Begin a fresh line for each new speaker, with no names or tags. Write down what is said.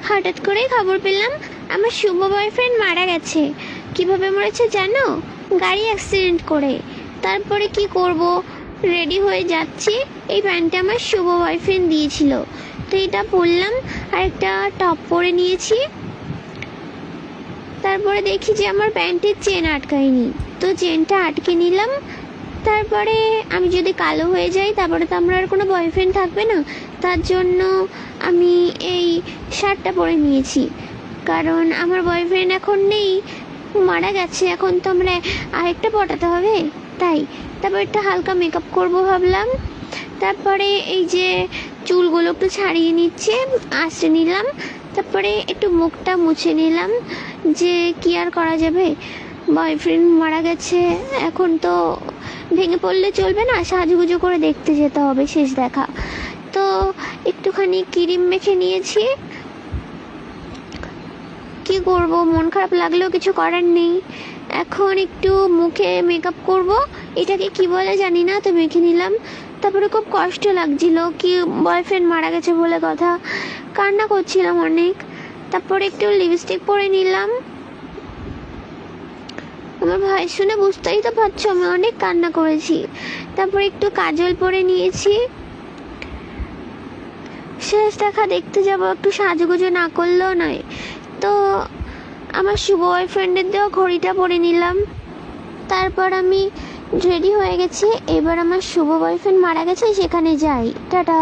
হঠাৎ করেই খবর পেলাম আমার শুভ বয়ফ্রেন্ড মারা গেছে। কিভাবে মরেছে জানো? গাড়ি অ্যাক্সিডেন্ট করে। তারপরে কি করব, রেডি হয়ে যাচ্ছি, এই প্যান্টটা আমার শুভ বয়ফ্রেন্ড দিয়েছিল, তো এটা পরলাম আর একটা টপ পরে নিয়েছি। তারপরে দেখি যে আমার প্যান্টের চেন আটকায়নি, তো চেনটা আটকে নিলাম। তারপরে আমি যদি কালো হয়ে যাই তারপরে তো আমার আর কোনো বয়ফ্রেন্ড থাকবে না, তার জন্য আমি এই শার্টটা পরে নিয়েছি। কারণ আমার বয়ফ্রেন্ড এখন নেই, মারা গেছে, এখন তো আমরা আরেকটা পটাতে হবে, তাই। তারপর একটা হালকা মেকআপ করব ভাবলাম। তারপরে এই যে চুলগুলো একটু ছাড়িয়ে নিচ্ছে, আঁচড়ে নিলাম। তারপরে একটু মুখটা মুছে নিলাম, যে কি আর করা যাবে, বয়ফ্রেন্ড মারা গেছে, এখন তো ভেঙে পড়লে চলবে না, সাজুগুজু করে দেখতে যেতে হবে, শেষ দেখা। তো একটুখানি ক্রিম মেখে নিয়েছি। কি করব, মন খারাপ লাগলেও কিছু করার নেই। এখন একটু মুখে মেকআপ করব, এটাকে কি বলে জানি না, তো মেখে নিলাম। তারপরে খুব কষ্ট লাগছিল, কি বয়ফ্রেন্ড মারা গেছে বলে কথা, কান্না করছিলাম অনেক। তারপরে একটু লিপস্টিক পরে নিলাম। আমার ভাই শুনে বুঝতেই তো পারছো আমি অনেক কান্না করেছি। তারপরে একটু কাজল পরে নিয়েছি। শেষ দেখা দেখতে যাব, একটু সাজুগুজু না করলেও নয়। তো আমার শুভ বয়ফ্রেন্ডের দেওয়া ঘড়িটা পরে নিলাম। তারপর আমি রেডি হয়ে গেছি, এবার আমার শুভ বয়ফ্রেন্ড মারা গেছে সেখানে যাই। টাটা।